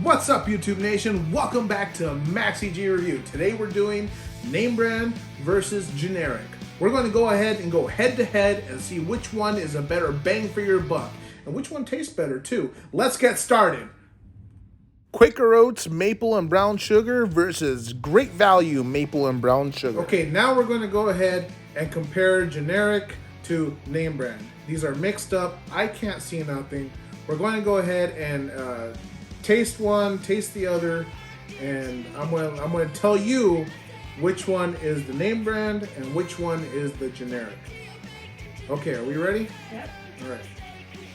What's up, YouTube Nation? Welcome back to Maxy G Review. Today we're doing name brand versus generic. We're going to go ahead and go head to head and see which one is a better bang for your buck and which one tastes better too. Let's get started. Quaker Oats maple and brown sugar versus Great Value maple and brown sugar. Okay, now we're going to go ahead and compare generic to name brand. These are mixed up. I can't see nothing. We're going to go ahead and taste one, taste the other, and I'm going to tell you which one is the name brand and which one is the generic. Okay, are we ready? Yep. All right.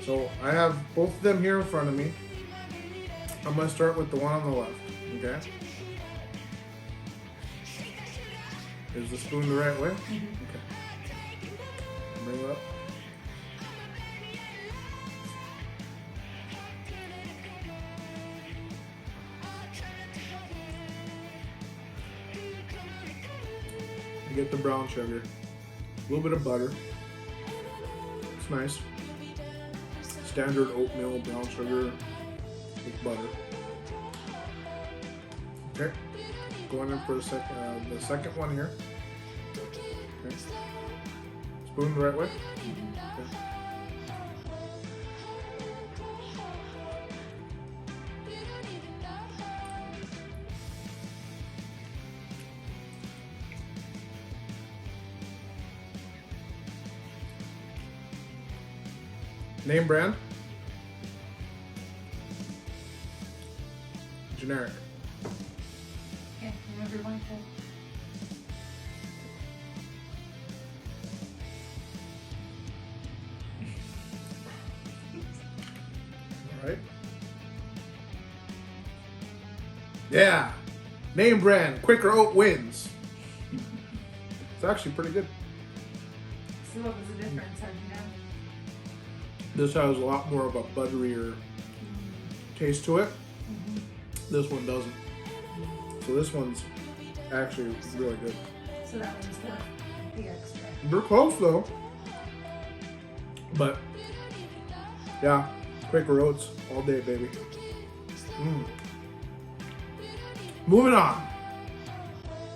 So I have both of them here in front of me. I'm going to start with the one on the left. Okay. Is the spoon the right way? Mm-hmm. Okay. Bring it up. You get the brown sugar, a little bit of butter. It's nice. Standard oatmeal brown sugar with butter. Okay, going in for the second one here. Okay. Spoon the right way. Okay. Name brand. Generic. Okay, whenever you want to. All right. Yeah. Name brand. Quaker Oat wins. It's actually pretty good. So what was the difference? How'd you know? This has a lot more of a butterier taste to it. Mm-hmm. This one doesn't. So this one's actually really good. So that one's worth the extra. They're close though. But yeah, Quaker Oats all day, baby. Moving on.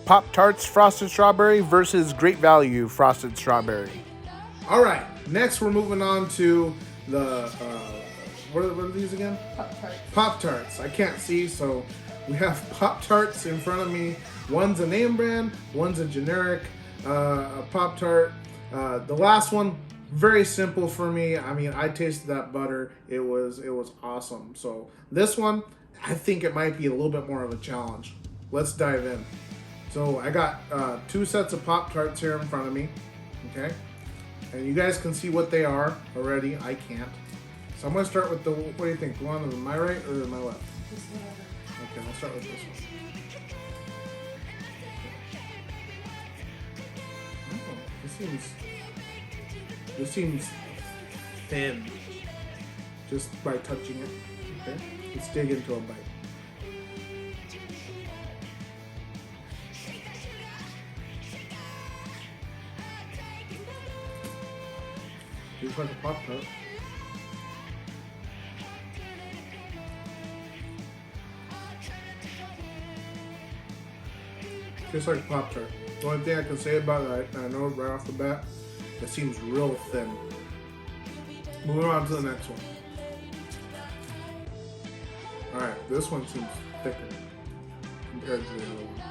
Pop-Tarts Frosted Strawberry versus Great Value Frosted Strawberry. All right, next we're moving on to the, what are these again? Pop-Tarts. Pop-Tarts. I can't see, so we have Pop-Tarts in front of me. One's a name brand, one's a generic Pop-Tart. The last one, very simple for me. I mean, I tasted that butter. It was awesome. So this one, I think it might be a little bit more of a challenge. Let's dive in. So I got two sets of Pop-Tarts here in front of me, okay? And you guys can see what they are already. I can't. So I'm going to start with the, what do you think? The one on my right or my left? Just whatever. Okay, I'll start with this one. Oh, this seems thin just by touching it. Okay, let's dig into a bite. Tastes like a Pop-Tart. Tastes like a Pop-Tart. The only thing I can say about it, I know right off the bat, it seems real thin. Moving on to the next one. Alright, this one seems thicker compared to the other one.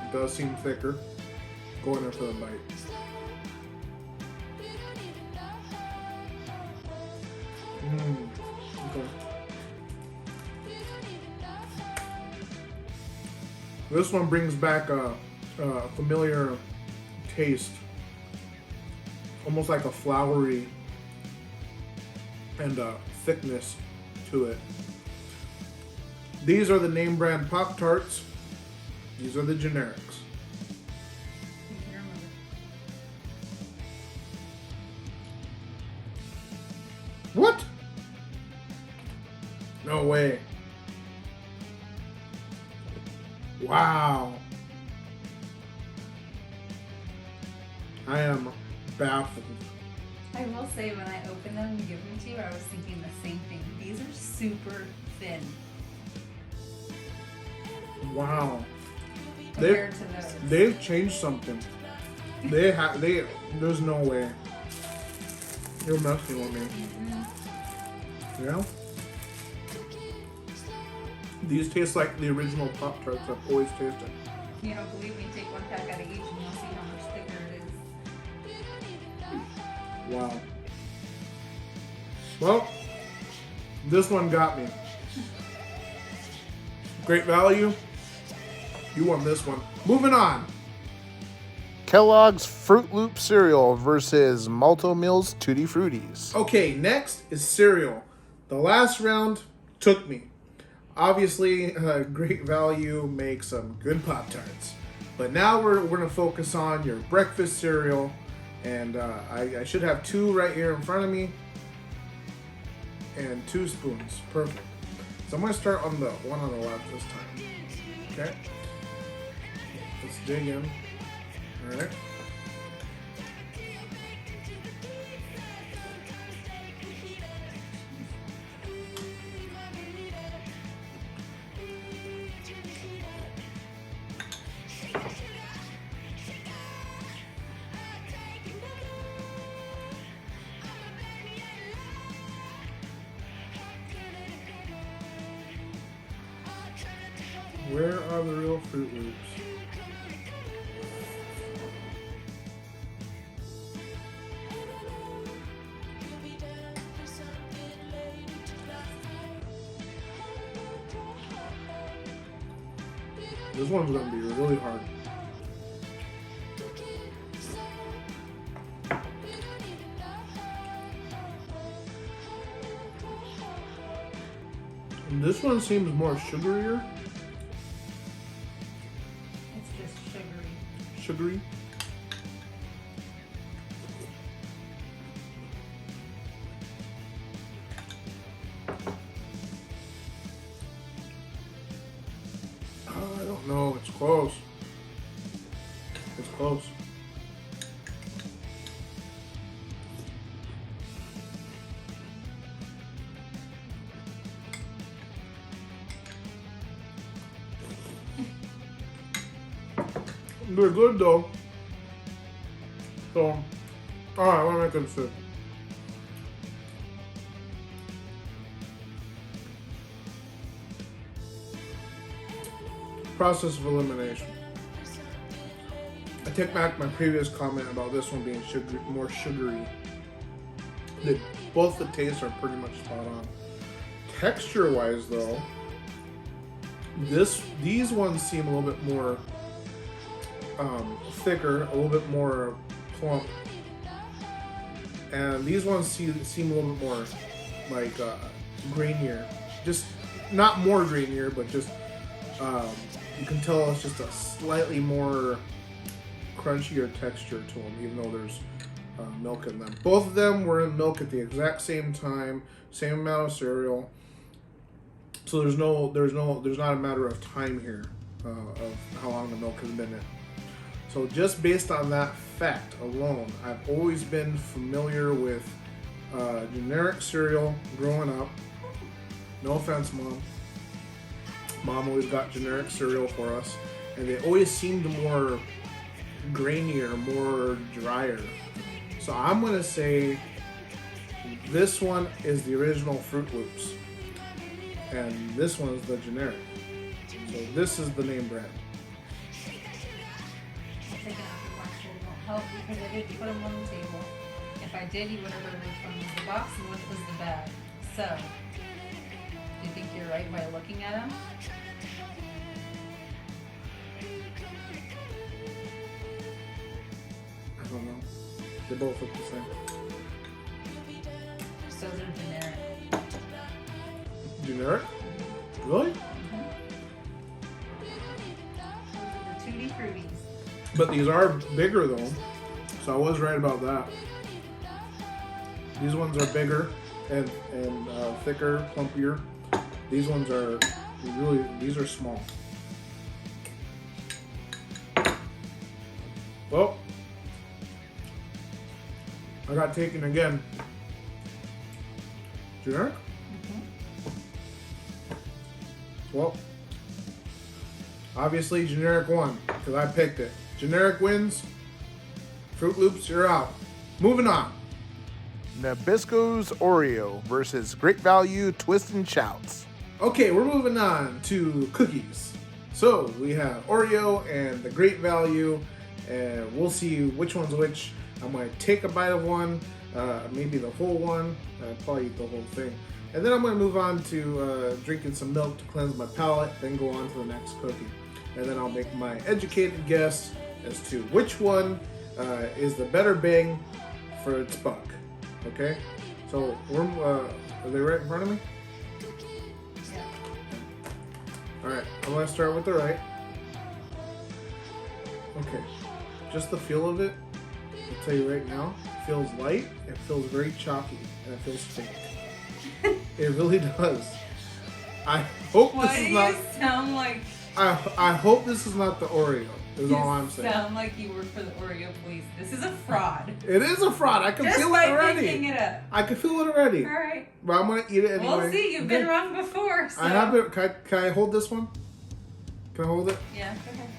It does seem thicker. Going in for the bite. Okay. This one brings back a familiar taste, almost like a floury and a thickness to it. These are the name brand Pop-Tarts. These are the generics. You can remember. What? No way. Wow. I am baffled. I will say, when I opened them and give them to you, I was thinking the same thing. These are super thin. Wow. compared to those. They've changed something. There's no way. You're messing with me. Yeah? These taste like the original Pop-Tarts I've always tasted. You don't believe me? Take one pack out of each and you'll see how much thicker it is. Wow. Well, this one got me. Great value. You won this one. Moving on. Kellogg's Fruit Loop cereal versus Malto Mills Tutti Fruities. Okay, next is cereal. The last round took me. Obviously, Great Value makes some good Pop-Tarts. But now we're going to focus on your breakfast cereal. And I should have two right here in front of me. And 2 spoons. Perfect. So I'm going to start on the one on the left this time. Okay? Let's dig in. Alright. Where are the real Fruit Loops? This one's gonna be really hard. And this one seems more sugarier. It's just sugary. Sugary. I don't know. It's close. It's close. They're good though. So, alright, what am I gonna say? Process of elimination. I take back my previous comment about this one being more sugary. Both the tastes are pretty much spot on. Texture-wise, though, these ones seem a little bit more thicker, a little bit more plump, and these ones seem a little bit more like grainier. Just not more grainier, but just you can tell it's just a slightly more crunchier texture to them, even though there's milk in them. Both of them were in milk at the exact same time, same amount of cereal. So there's not a matter of time here of how long the milk has been in. So just based on that fact alone, I've always been familiar with generic cereal growing up. No offense, Mom. Mom always got generic cereal for us, and they always seemed more grainier, more drier. So I'm gonna say this one is the original Fruit Loops, and this one is the generic. So this is the name brand. Taking out the box won't help because I didn't put them on the table. If I did, you would have heard which one was the box and which was the bag. So, do you think you're right by looking at them? I don't know. They both look the same. So they're generic. Generic? Really? The Tutti Fruities. But these are bigger though, so I was right about that. These ones are bigger and thicker, plumpier. These ones are these are small. Well, I got taken again. Generic? Well, Obviously, generic won because I picked it. Generic wins. Fruit Loops, you're out. Moving on. Nabisco's Oreo versus Great Value Twist and Shouts. Okay, we're moving on to cookies. So we have Oreo and the Great Value, and we'll see which one's which. I'm gonna take a bite of one, maybe the whole one. I'll probably eat the whole thing. And then I'm gonna move on to drinking some milk to cleanse my palate, then go on to the next cookie. And then I'll make my educated guess as to which one is the better bang for its buck. Okay? So, are they right in front of me? Yeah. Alright, I'm gonna start with the right. Okay, just the feel of it, I'll tell you right now, it feels light, it feels very chalky, and it feels fake. It really does. I hope Why this do is you not. sound like I hope this is not the Oreo. Is all I'm you saying. sound like you work for the Oreo police? This is a fraud. It is a fraud. I can Just feel by it already. picking it up. I can feel it already. All right. But I'm gonna eat it anyway. We'll see. You've been wrong before. So. I have it. Can I hold this one? Can I hold it? Yeah. Go ahead.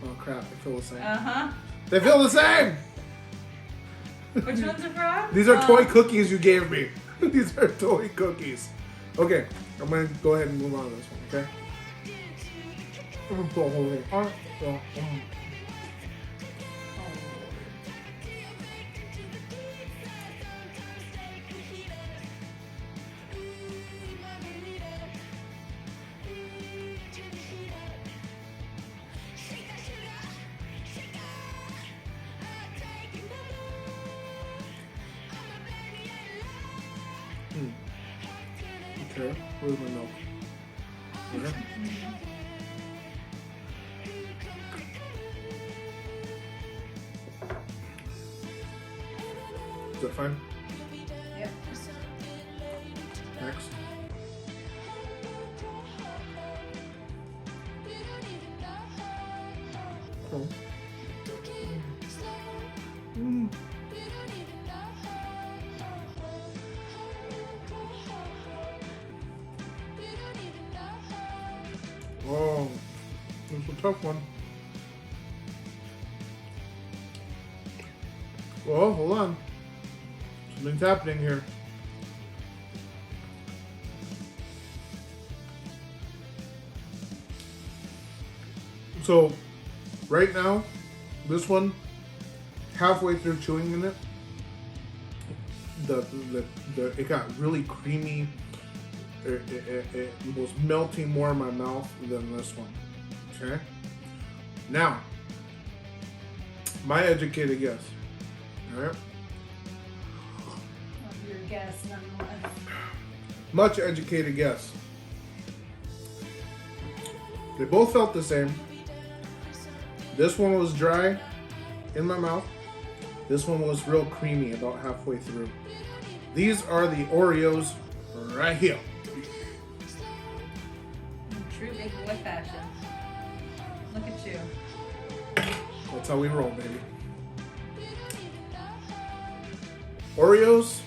Oh crap! They feel the same. Uh-huh. They feel the same. Which one's a fraud? These are toy cookies you gave me. These are toy cookies. Okay, I'm gonna go ahead and move on to this one. Okay. I'm gonna pull a whole thing. All right. Okay, where's my milk? Okay. Is that fine? Yep. Next. Oh. Mm. Oh, it's a tough one. Well, hold on. Something's happening here. So, right now, this one, halfway through chewing in it, it got really creamy. It was melting more in my mouth than this one. Okay? Now, my educated guess. Alright? Your guess, nonetheless. Much educated guess. They both felt the same. This one was dry in my mouth. This one was real creamy about halfway through. These are the Oreos right here. In true big boy fashion. Look at you. That's how we roll, baby. Oreos.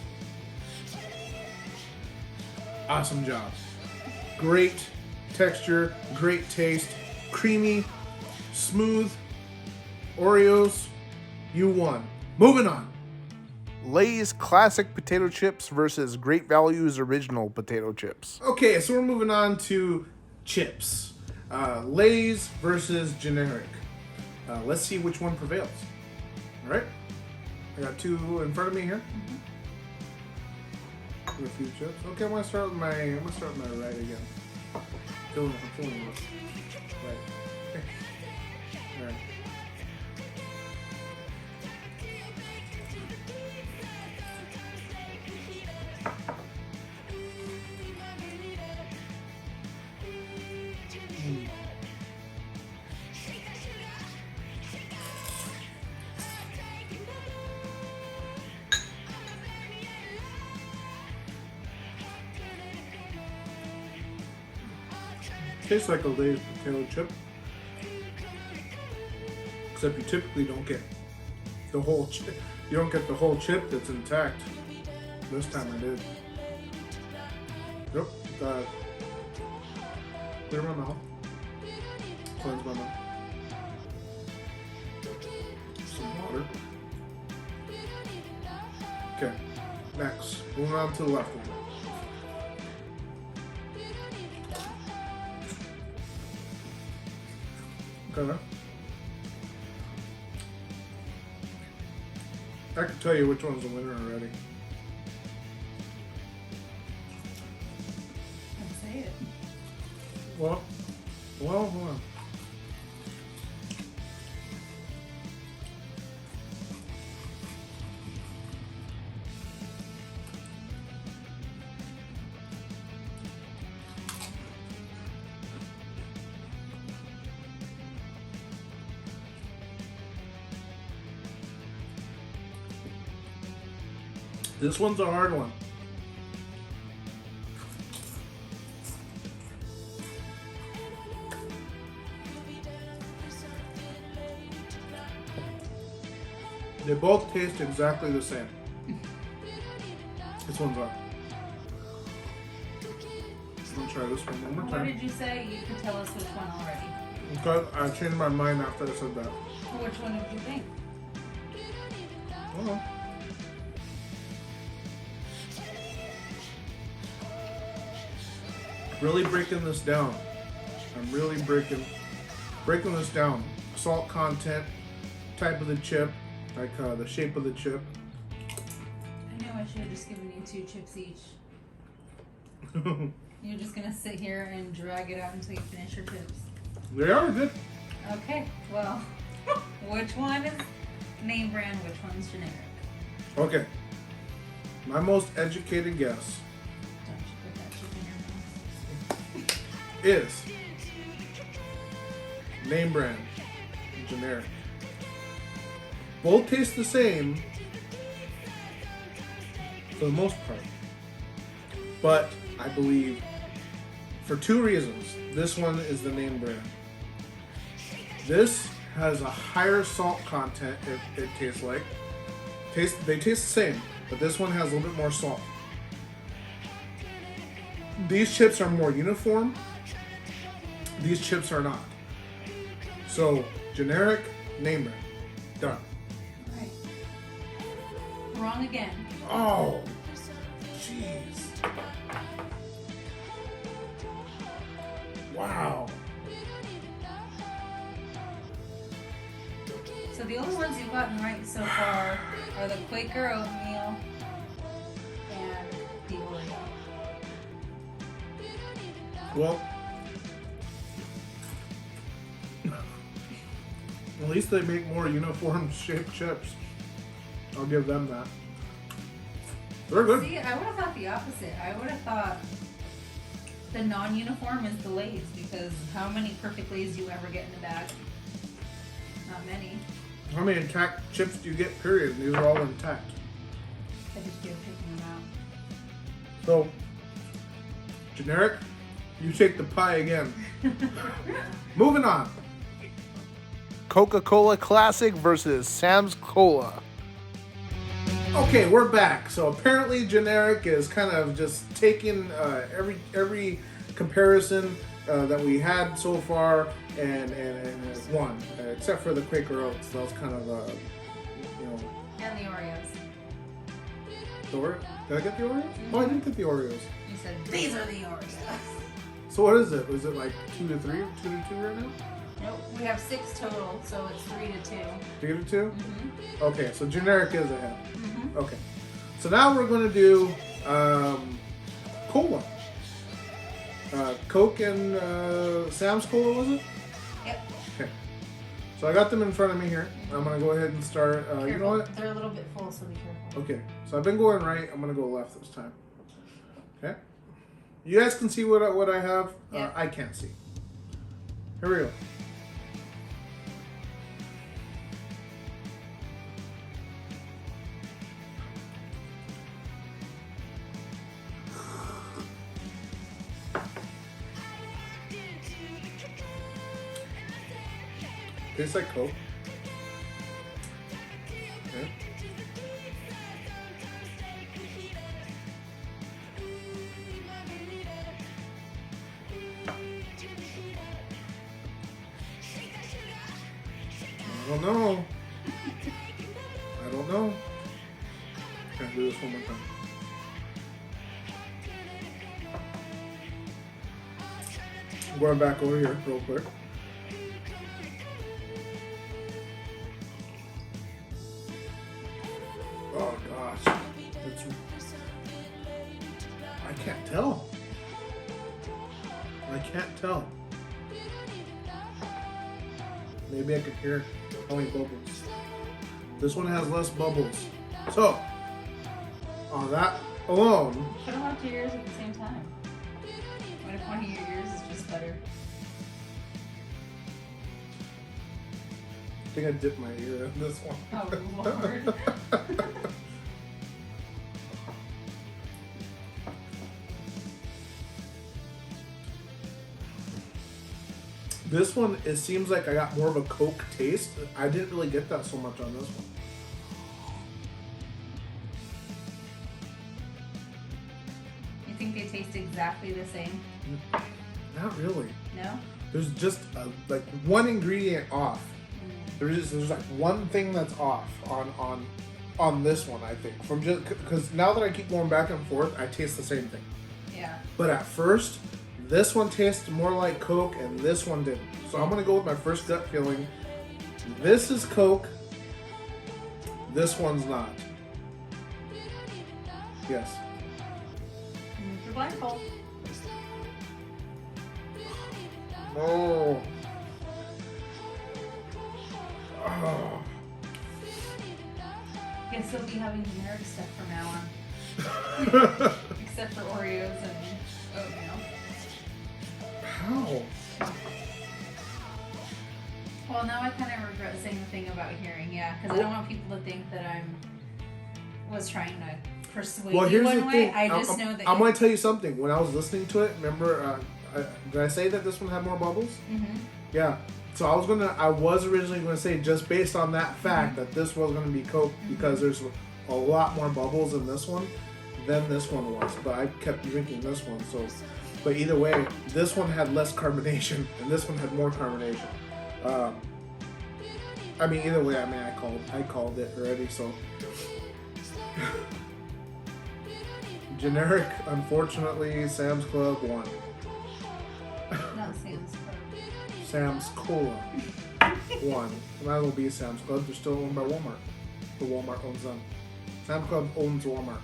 Awesome job. Great texture, great taste, creamy, smooth. Oreos, you won. Moving on. Lay's Classic Potato Chips versus Great Value's Original Potato Chips. Okay, so we're moving on to chips. Lay's versus generic. Let's see which one prevails. All right, I got two in front of me here. A few chips. Okay, I'm gonna start with my right again. I'm feeling it. Right. All right. Tastes like a Lay's potato chip, except you typically don't get the whole chip. You don't get the whole chip that's intact. This time I did. Yep, got clear my mouth. cleanse my mouth. Some water. Okay, next. Moving on to the left one. Okay. I can tell you which one's the winner already. Let's say it. Well, hold on. This one's a hard one. They both taste exactly the same. This one's hard. I'm gonna try this one more What time. did you say? You could tell us which one already. Because I changed my mind after I said that. Which one did you think? Oh. Really breaking this down. I'm really breaking this down. Salt content, type of the chip, like the shape of the chip. I know I should have just given you 2 chips each. You're just gonna sit here and drag it out until you finish your chips. They are good. Okay, well, which one is name brand, which one's generic? Okay. My most educated guess Don't you put that chip in your mouth. is name brand, generic. Both taste the same for the most part. But I believe for 2 reasons, this one is the name brand. This has a higher salt content, it tastes like. They taste the same, but this one has a little bit more salt. These chips are more uniform. These chips are not. So, generic, name brand. Done. Right. Wrong again. Oh, jeez. Wow. So the only ones you've gotten right so far are the Quaker oatmeal and the Oreo. Well, at least they make more uniform shaped chips. I'll give them that. They're good. See, I would have thought the opposite. I would have thought the non-uniform is the Lay's, because how many perfect Lay's do you ever get in a bag? Not many. How many intact chips do you get, period? These are all intact. I just feel picking them out. So, generic, you take the pie again. Moving on. Coca-Cola Classic versus Sam's Cola. Okay, we're back. So apparently generic is kind of just taking every comparison that we had so far and it's one, except for the Quaker Oats. That was kind of you know. And the Oreos. Did I get the Oreos? Oh, I didn't get the Oreos. You said, these are the Oreos. So what is it? Was it like 2 to 3, 2 to 2 right now? Nope, we have 6 total, so it's 3 to 2. 3 to 2? Mm-hmm. Okay, so generic is ahead. Mm-hmm. Okay, so now we're going to do cola. Coke and Sam's Cola, was it? Yep. Okay. So I got them in front of me here. I'm going to go ahead and start. You know Careful. what? They're a little bit full, so be careful. Okay, so I've been going right. I'm going to go left this time. Okay. You guys can see what I have. Yeah. I can't see. Here we go. Tastes like Coke. Okay. don't know. I don't know. Can I do this one more time? I'm going back over here real quick. Oh gosh. I can't tell. I can't tell. Maybe I could hear how many bubbles. This one has less bubbles. So, on that alone. Put them up to yours at the same time. What if one of your ears is just better? I think I dipped my ear in this one. Oh, Lord. This one, it seems like I got more of a Coke taste. I didn't really get that so much on this one. You think they taste exactly the same? Not really. No? There's just like one ingredient off. There's like one thing that's off on this one, I think. From just because now that I keep going back and forth, I taste the same thing. Yeah. But at first, this one tastes more like Coke and this one didn't. So I'm gonna go with my first gut feeling. This is Coke. This one's not. Yes. Use your blindfold. Oh. Oh. Guess you'll be having generic stuff from now on. Except for Oreos and oatmeal. How? Well, now I kind of regret saying the thing about hearing, yeah, because I don't want people to think that was trying to persuade Well, you here's one the way. thing. I just know that I'm going to tell you something. When I was listening to it, remember, did I say that this one had more bubbles? Mm-hmm. Yeah. So I was originally going to say, just based on that fact, that this was going to be Coke because there's a lot more bubbles in this one than this one was. But I kept drinking this one, so. But either way, this one had less carbonation and this one had more carbonation. I mean, either way, I called it already. So generic, unfortunately, Sam's Club won. Not Sam's Club. Sam's Cola won. Might as well be Sam's Club. They're still owned by Walmart. The Walmart owns them. Sam's Club owns Walmart.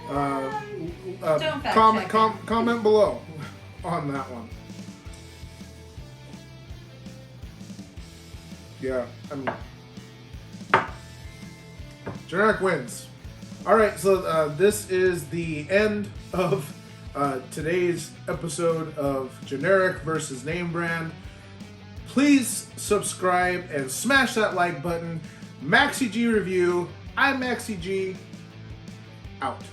Don't fact check comment below on that one. Yeah, I mean, generic wins. All right, so this is the end of today's episode of generic versus name brand. Please subscribe and smash that like button. Maxy G review. I'm Maxy G. Out.